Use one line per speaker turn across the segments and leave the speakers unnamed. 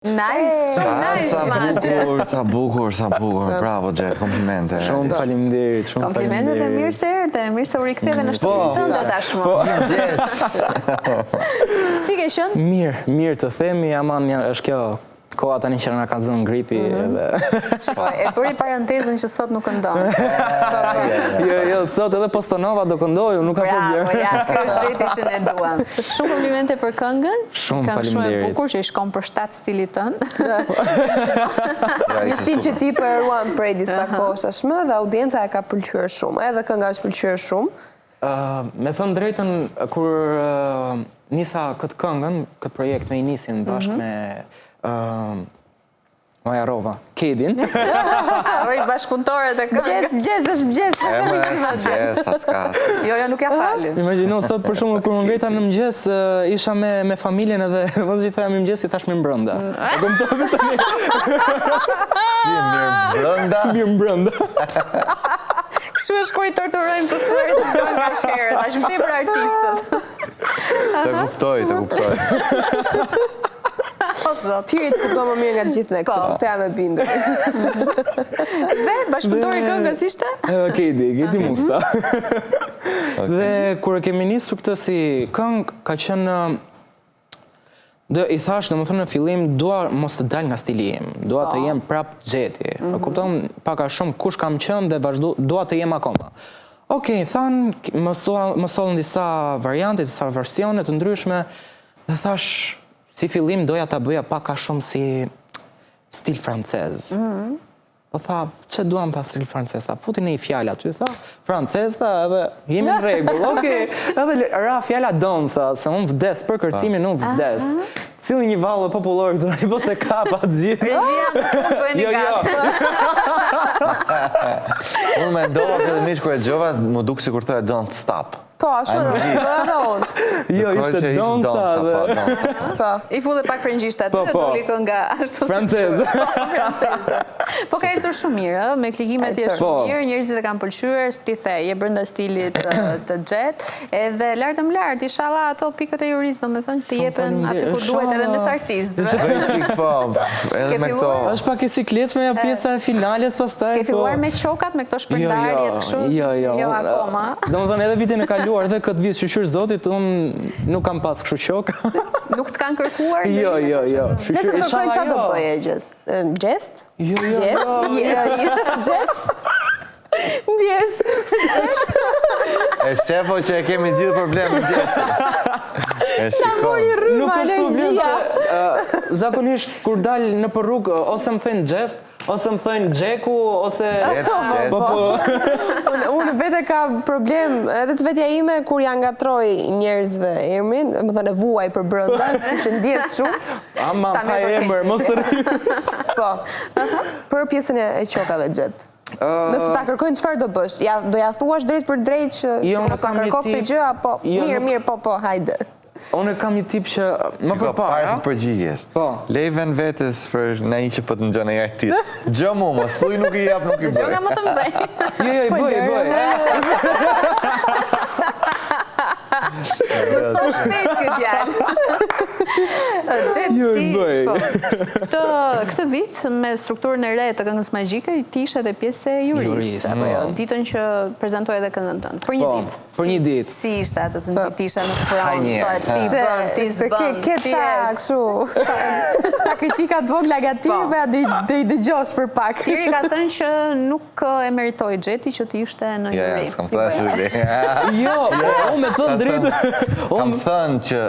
Nice, shumë nice, man.
Sa bukur, bravo, Gjet, komplimente.
Shumë faleminderit, shumë
Komplimentet e mirë se erdhe, mirë se u riktheve në shtëpinë tënde tashmë. Si ke qenë?
Mirë të themi, aman është kjo koha tani që na ka zënë gripi edhe...
E bëri parantezën që sot nuk këndon.
Jo, sot edhe Postonova do këndoj, nuk ka problem.
Bravo, ja, kjo është Gjeti që ne duam. Shumë komplimente për këngën.
Shumë
faleminderit. Shumë e bukur që i shkon për 7 stilit tënd.
Një stil që ti përuan prej disa kohësh tashmë dhe audienca e ka pëlqyer shumë, edhe kënga është pëlqyer shumë.
Me thënë drejtën, kur nisa këtë këngën, këtë projekt me i nisin bashkë me Maja Rova, Kedin.
Rrit bashkëpunëtore të këngës.
Mëgjes është mëgjes.
Mëgjes, s'ka.
Jo, nuk ja falin.
Imagjino, sot për shumë, kur më ngreta në mëgjes, isha me familjen edhe, vëzë i thaja mi mëgjes, i thash mirë mbrënda. E kom të tani. Mirë mbrënda.
Kështu është kur i torturojmë të stuarit të sjojnë nga shherët, ashtë më për artistët.
Të kuptoj.
Tyrit kupto më mirë nga gjithë ne këtu, të jam e bindur.
Dhe bashkëpunëtori këngës ishte?
Kedi Musta. Dhe kur e kemi nisur këtë si këngë, ka qenë... I thash, në më thënë në fillim, dua mos të dal nga stili im, dua të jem prap Gjeti. Kupton paka shumë kush kam qenë dhe dua të jem akoma. Okej, thanë, më sollën disa variante, disa versione të ndryshme, dhe thash, si fillim doja ta bëja paka shumë si stil francez. Po tha, që duam ta stil francez? Tha, futi në i fjalla aty, tha, francez, tha, edhe jemi në regull, okej. Edhe ra fjalla donsa, se unë vdes, për kërcimin unë vdes. Cili një valë popullor këtu, një po se kapa të gjithë.
Regjia në fund bëjnë i gatë.
Unë me ndova fillimisht kër e gjova, më duk si kur thë e don't stop.
Po, ashtu edhe unë.
Jo, ishte donsa dhe...
I full e pak frëngjisht aty, dhe doli kënga ashtu...
Franceze.
Franceze. Po ka ecur shumë mirë, me klikimet tje shumë mirë, njerëzit e kanë pëlqyer, ti the, je brenda stilit të Gjet, edhe lartë më lartë, inshallah ato pikët e juris, do me thënë, të jepen aty kur duhet edhe mes artistëve.
Bëj qik po, edhe me këto...
është pak e siklet me pjesa e finales pastaj.
Ke filluar me qokat, me këto shpërndarje të kështu? Jo, akoma.
Do më thënë edhe vitin e kaluar dhe këtë vit shqyr zotit, unë nuk kam pas kështu qoka.
Nuk të kanë kërkuar?
Jo.
Nëse të kërkojnë qa do bëje gjest? Gjest?
Jo.
Gjet? Ndjes.
E shqefo që e kemi gjithë problem në gjestë. E shikon.
Nuk është problem se zakonisht kur dal në për rrugë, ose më thënë gjest, ose më thënë gjeku, ose...
Unë vete ka problem, edhe të vetja ime, kur janë ngatroj njerëzve emrin, më thënë e vuaj për brënda, që ndjes shumë.
Ama, pa emër, mos të rrimë.
Po, për pjesën e qokave Gjet. Nëse ta kërkojnë qëfar do bësh? Do ja thuash drejt për drejt që mos ta kërkop të gjë, apo mirë, po, hajde.
Unë kam një tip që më përpara...
Parë të përgjigjesh. Lejven vetës për në i që për të në gjënë e artist. Gjë mu, mos thuj nuk i jap, nuk i bëj.
Gjë nga më të mdhej.
Jo, i bëj.
Mëso shpejt këtë djallë. Gjet, ti, këtë vit me strukturën e re të këngës magjike, ti ishe dhe pjesë e juris. Ditën që prezentoj edhe këngën tënë. Për një ditë.
Për një ditë.
Si ishte atë të në tisha në front, ti bën, ti zbën, ti
ta kritika të vogla negative, dhe i dëgjosh për pak.
Tiri ka thënë që nuk e meritoj Gjeti që ti ishte në juri.
Ja, s'kam thënë së zli.
Jo, unë me thënë drejtë.
Kam thënë që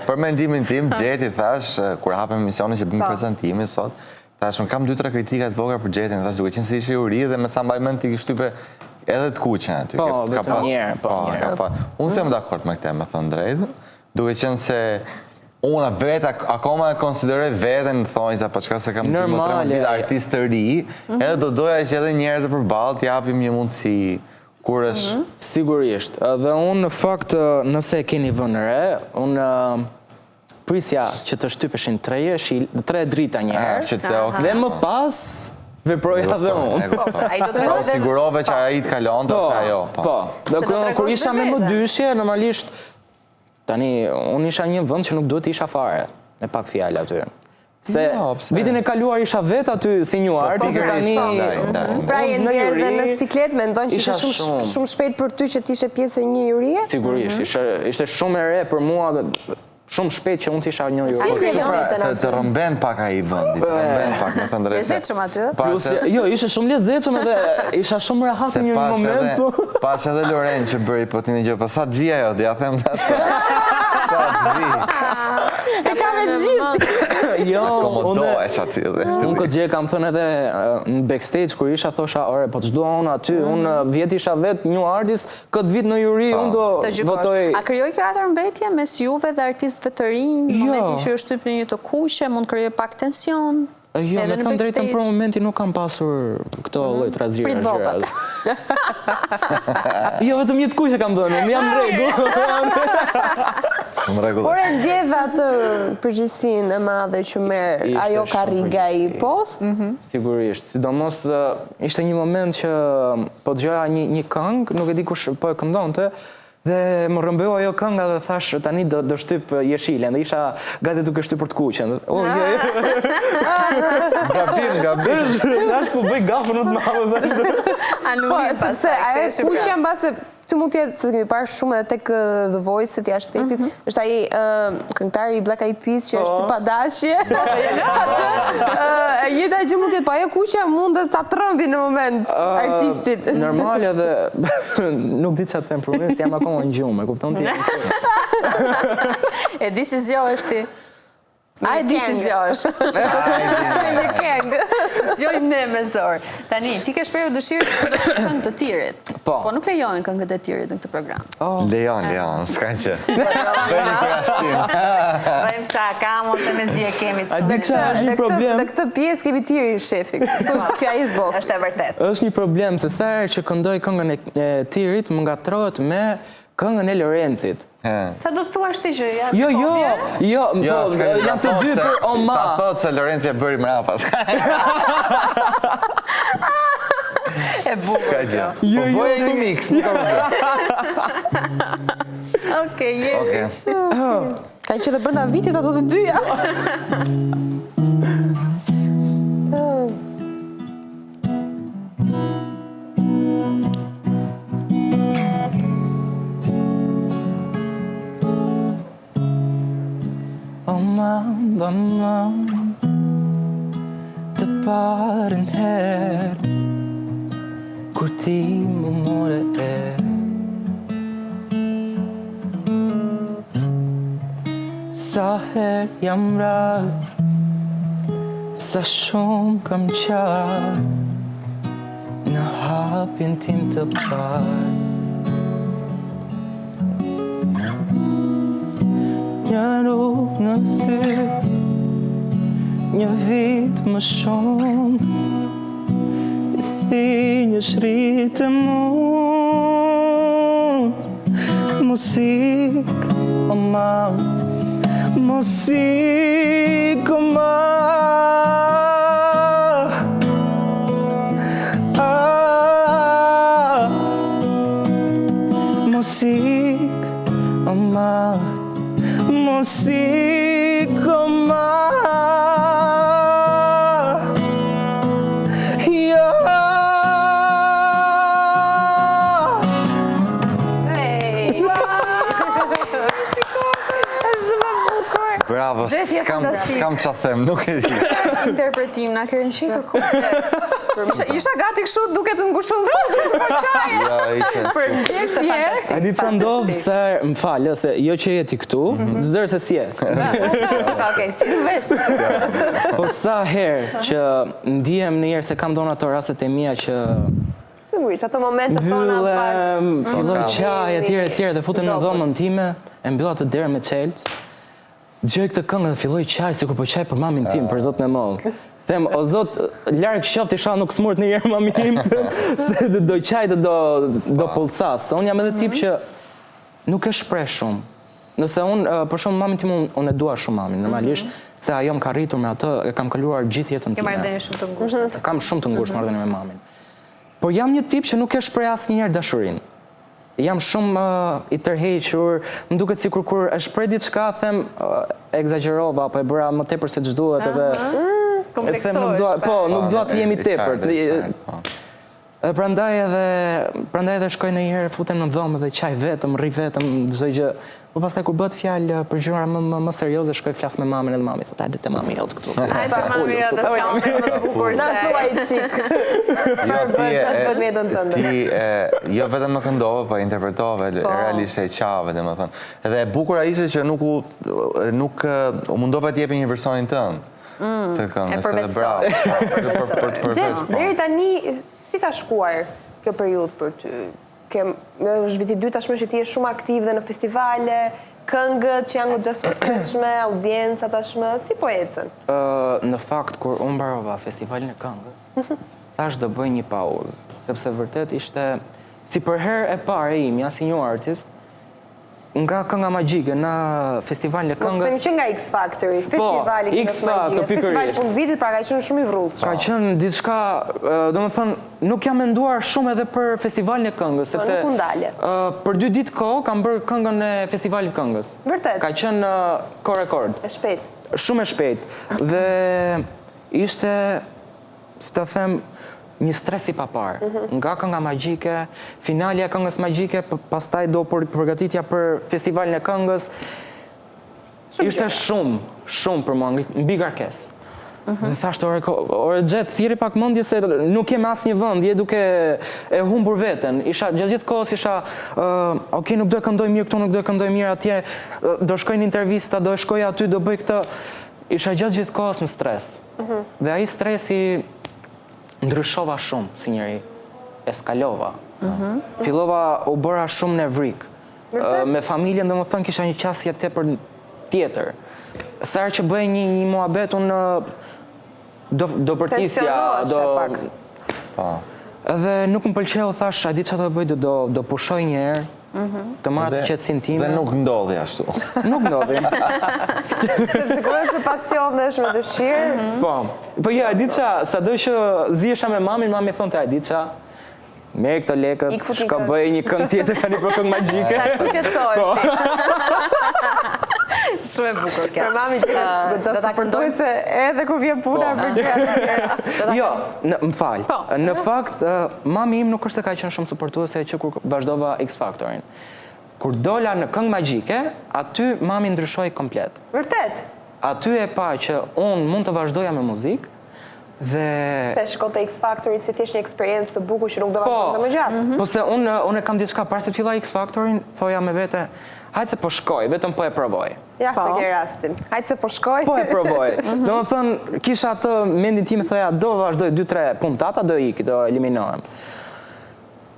për mendimin tim, Gjeti thash, kur hapëm emisioni që bëmë prezentimi sot, thash, unë kam 2-3 kritikat vogla për Gjetin, thash, duke qenë se ishe juri dhe me sa mbajmën ti kishtype edhe të kuqen aty.
Po, vetëm njerë.
Unë se më dakord me këte, me thënë drejtë, duke qenë se unë vetë akoma e konsideroj vetën në thonjza, pa qka se kam të më 13 vit artist të ri, edhe do doja që edhe njerëzë për balë t'japim një mundësi kur është...
Sigurisht. Dhe unë në fakt, nëse e keni vënë re, unë prisja që të shtypeshin 3 drita njerë, dhe më pas... Veproja dhe unë.
Po, sigurove që a i të kalon të ose ajo.
Po, dhe kur isha me më dyshje, normalisht, tani, unë isha një vënd që nuk duhet isha fare, me pak fjallë aty. Se vitin e kaluar isha vet aty si një artist, tani...
Pra e ndjerë dhe në siklet, mendon që ishte shumë shpejt për ty që t'ishe pjesë e një jurie?
Sigurisht, ishte shumë e re për mua dhe shumë shpejt që unë t'isha një jurie.
Të rëmben pak ai vendi, të rëmben pak, me thënë drejtë.
Lezetshëm aty?
Jo, ishe shumë lezetshëm edhe isha shumë rehat në një moment.
Pas edhe Loren që bëri po t'i një gjë, pa sa të vija jo, d'ja them dhe atë. Sa të vija.
E ka me gjithë!
Jo,
komodohesh aty dhe.
Unë këtë gjë kam thënë edhe në backstage, kur isha thosha, ore, po të ç'dua unë aty, unë vjet isha vet një artist, këtë vit në juri unë do votoj.
A krijoi kjo atë mbetje mes juve dhe artistëve të rinj, në momentin që ju shtyp në një të kuqe, mund krijoj pak tension?
Jo, me thënë drejtën për momentin nuk kam pasur këto lloj trazire.
Prit votat.
Jo, vetëm një të kuqe kam dhënë, unë jam në rregull.
Por e ndjeve atë përgjegjësinë e madhe që merr ajo karriga i post?
Sigurisht, sidomos ishte një moment që po dëgjoja një këngë, nuk e di kush po e këndonte, dhe më rëmbeu ajo kënga dhe thash tani do shtyp Jeshilen dhe isha gati duke shtypur të kuqen. Gabim. Tash po bëj gafën më të madhe.
Po, sepse ajo kuqja mbase ty mund t'jetë, se kemi parë shumë edhe tek The Voice-et jashtë shtetit, është ai këngëtari i Black Eyed Peas që është pa dashje. Njëta gjë mund t'jetë, po ajo kuqja mund të ta trëmbi në moment artistit.
Normal edhe nuk di çfarë të them për unë, jam akoma në gjumë, e kupton ti?
E di si zgjohesh ti. Ai di si zgjohesh.
Një këngë.
Zgjojmë ne me zor. Tani, ti ke shprehur dëshirë të këngë të tjerit. Po nuk lejohen këngët e tjerit në këtë program.
Lejon, s'ka që. Bëjnë për ashtim.
Bëjmë shaka, mos e me zi e kemi të
shumë. A di që është një problem?
Në këtë pjesë kemi tiri shefi. Kjo ai është boss.
Është e vërtet.
Është një problem, se sa herë që këndoj këngën e tirit, më ngatrohet me këngën e Lorencit.
Qa do të thuash ti që
Jo, jam të dy për Oma.
Ta thot se Lorenci e bëri mrapa.
E bukur kjo.
Po bëj një mix, nuk ka problem.
Okej, jemi.
Ka që dhe brenda vitit ato të dyja.
Mamma, të parën herë kur ti më more sa herë jam rarë, sa shumë kam qarë në hapin tim të parë. Një rrugë në sy, një vit më shumë, ti thinjë shritë mu, musik o ma, musik o ma. Musik o ma, musik o ma.
Bravo, s'kam qa them, nuk e di.
Interpretim, na kërën qetur komplet. Isha gati kështu duke të ngushëllë, duke të përqaja.
Ja, ishe.
Për në gjeshtë e fantastik.
A di që ndovë se, më falë, se jo që jeti këtu, zërë se si jetë.
Okej, si në vesë.
Po sa herë që ndihem në jerë se kam donë ato rastet e mija që
Sigurisht, ato momente tona
mbyllem, filloj qaj, etjere, dhe futem në dhomën time, e mbyll atë derë me qelps. Gjoj këtë këngë dhe filloj qaj, si kur po qaj për mamin tim, për zotë në mollë. Them, o zotë, larkë shoftë isha nuk smurt në jerë mamin tim, se do qaj dhe do pulsas. Unë jam edhe tip që nuk e shprej shumë. Nëse unë, për shumë mamin tim, unë e dua shumë mamin, normalisht, se ajo më ka rritur me atë, e kam kaluar gjithë jetën time.
Ke marrëdhënie shumë të ngushtë.
Kam shumë të ngushtë marrëdhënie me mamin. Por jam një tip që nuk e shprej asnjëherë dashurinë. jam shumë i tërhequr, më duket sikur kur e shpreh diçka them egzagjerova apo e bëra më tepër se ç'duhet edhe
kompleksohesh.
Po, nuk dua të jemi tepër. Prandaj edhe shkoj në herë, futem në dhomë dhe qaj vetëm, rri vetëm, çdo gjë. Po pastaj kur bëhet fjalë për gjëra më serioze, shkoj flas me mamën edhe mami thotë, hajde te mami jot këtu.
Hajde mami jot, s'kam më bukur se.
Na thuaj çik. Çfarë bën jetën tënde?
Ti jo vetëm më këndove, po interpretove, realisht e qave, domethënë. Edhe e bukura ishte që nuk u mundova të jepë një versionin tënd. Të këngës, edhe bravo.
Deri tani si ka shkuar kjo periudhë për ty? Është viti 2 tashmë që ti je shumë aktiv dhe në festivale, këngët që janë gjithë suksesshme, audienca tashmë, si po ecën?
Në fakt, kur unë mbarova festivalin e këngës, thash do bëj një pauzë, sepse vërtet ishte, si për herë e parë imja, si një artist, nga kënga magjike në festivalin e këngës.
Mos them që nga X Factory, festivali këngës magjike, festivali punë vitit, pra ka qenë shumë i vrullshëm.
Ka qenë diçka, domethënë, nuk jam menduar shumë edhe për festivalin e këngës, sepse
nuk u ndale.
Për 2 ditë kohë kam bërë këngën e festivalit këngës.
Vërtet?
Ka qenë rekord.
E shpejt.
Shumë e shpejt. Dhe ishte, si të them, një stres i papar. Nga kënga magjike, finalja e këngës magjike, pastaj do përgatitja për festivalin e këngës. Ishte shumë për mua, mbi kërkesë. Dhe thashtë, ore gjetë, thjeri pak mendje se nuk jem asnjë vend, je duke e humbur veten. Gjithë kohës isha, ok, nuk do e këndoj mirë këtu, nuk do e këndoj mirë atje, do shkoj në intervista, do e shkoj aty, do bëj këtë. Isha gjithë kohës në stres. Dhe ai stresi ndryshova shumë, si njëri, eskalova. Fillova u bëra shumë nevrik. Me familjen, dhe më thënë, kisha një qasje tepër tjetër. Sa herë që bëj një muhabet, unë do përtisja, edhe nuk më pëlqeu, thash, a di që do bëj, do pushoj një herë, të marrë të qetësinë time.
Dhe nuk ndodhi ashtu.
Nuk ndodhi.
Sepse kur është me pasion dhe është me dëshirë.
Po jo, e di qa, sa do që zihesha me mami thonë të e di qa, me këto lekët, shka bëj një këngë tjetër, ka një për këngë magjike.
Sa shtu qetësohesh ti. Shumë e bukur kjo.
Për mami gjithë supportoj se edhe kur vjen puna për gjëra.
Jo, më fal. Në fakt, mami im nuk është se ka qenë shumë supportuese që kur vazhdova X Factorin. Kur dola në këngë magjike, aty mami ndryshoi komplet.
Vërtet?
Aty e pa që unë mund të vazhdoja me muzikë, dhe...
Se shkote X Factory si t'ishtë një eksperiencë të bukur që nuk do vazhdojnë më gjatë.
Po se unë e kam diçka, parë se filloj X Factorin, thoja me vete, hajtë se po shkoj, vetëm po e provoj.
Ja, për kërë rastin. Hajtë se po shkoj.
Po e provoj. Do më thënë, kisha atë mendin time, thoja, do vazhdoj 2-3 puntata, do iki, do eliminohem.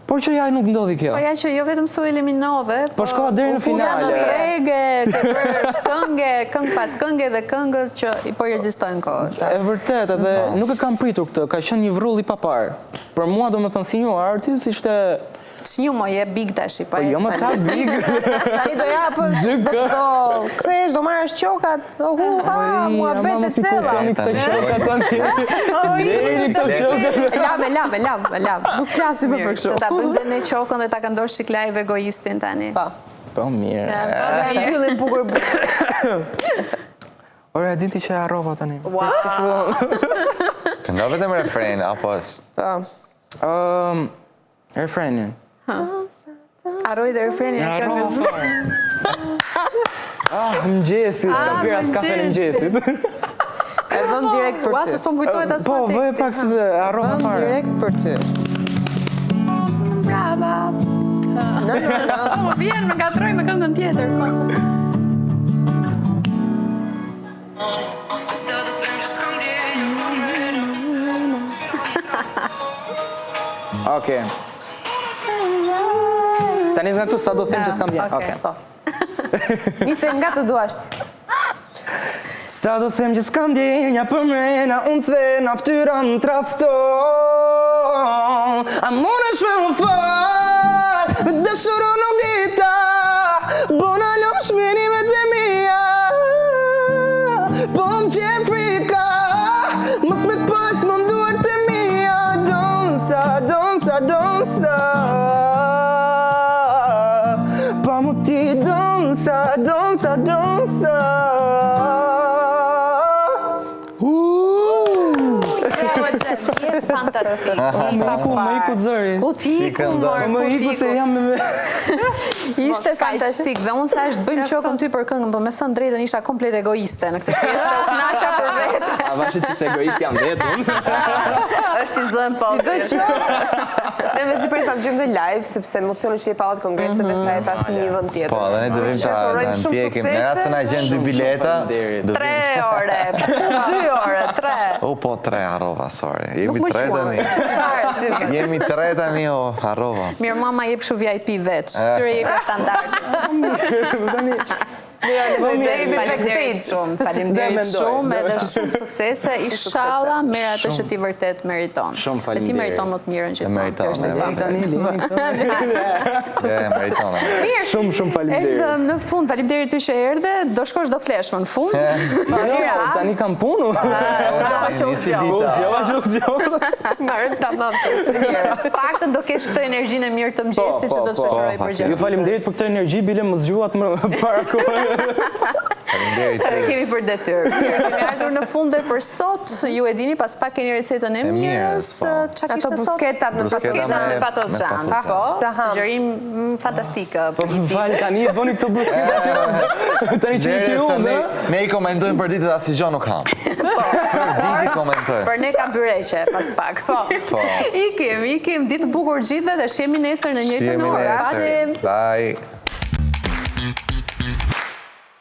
Por që jaj nuk ndodhi kjo.
Por ja që jo vetëm su eliminove,
po shkova deri në finale.
Në trege, ke bërë këngë pas këngë dhe këngët që i po rezistojnë kohët.
E vërtet, edhe nuk e kam pritur këtë, ka qenë një vrull i papar. Për mua, do më thënë, si një artist, ishte...
Që mo je big tash i pa e
jo më qa big.
Tani do japësh, do këthesh, do marrësh qokat, mua bete stella. Lam, nuk flasim për kështu.
Të ta bëjmë në qokën dhe ta këndosh qik live egoistin tani.
Po, mirë.
Dhe hyllin bukur.
Ore, e dinti që e arrova tani.
Këndo vetëm refren, apo është?
Refrenin.
Arroj dhe refrenin e këngës.
Mëngjesit, s'ka pira s'kafe në mëngjesit.
E vëm direkt për ty. Ua, se s'po më kujtojt as
po tekstin. Po, vëj pak se arrova fare.
Vëm direkt për ty. Brava. S'po më vjen, më gatroj me këngën tjetër.
Okej. Tani nga këtu sa do them që s'kam vjen.
Okej. Nise nga të duasht.
Sa do them që s'kam djenja për mrena, unë the na ftyra më trafton. A munesh me më fal, me dëshuro nuk dita, bona lom shminimet e mija. Po më qenë frika, mos me t'pës më mduar të mija. Don't sa.
Je fantastik.
Më iku zëri.
Ku ti ku mor,
Më iku se jam me...
Ishte fantastik dhe unë thash të bëjmë qokën ty për këngën, për me thënë drejtën isha komplet egoiste në këtë pjesë, u knaqa për vetë.
A vashë që se egoist jam vetëm.
Është i zënë po.
Ne me si për sa të gjymë dhe live, sepse emocioni që i palat kongresën dhe sa e pas një vënd tjetër.
Po, dhe ne dëvim të ndjekim. Në rrasë na gjenë 2 bileta.
3 ore, 2 ore, 3.
O, po 3 harrova, sorry.
Nuk
Jemi
më
3
shuan.
tani. Jemi 3 tani, o, harrova.
Mirë, mama jep shu VIP veç. Këtyre jep standard. Faleminderit shumë, edhe shumë suksese. Inshallah, merr atë që ti vërtet meriton.
Shumë faleminderit.
Ti meriton më të mirën që
Meriton.
Shumë faleminderit.
Edhe në fund, faleminderit ty që erdhe. Do shkosh do flesh më në fund.
Tani kam punu.
Marëm tamam.
Paktën do kesh këtë energjinë e mirë të mëngjesit që do të shoqëroj për gjatë.
Ju faleminderit për këtë energji, bile më zgjuat më para kohë.
Kemi për detyrë. Kemi ardhur në fund dhe për sot. Ju e dini, pas pak keni recetën e mirës.
Ato brusketat me
patlıcan. Po, sugjerim fantastik.
Falë, tani e bëni këtë brusketat. Tani që i ki unë,
ne i komentojmë për ditët asë gjë nuk kam. Për ditë i komentojmë.
Për ne kam byreqe, pas pak. Ikim, ditë bukur gjithve dhe shemi nesër në njëjtën orë.
Bye.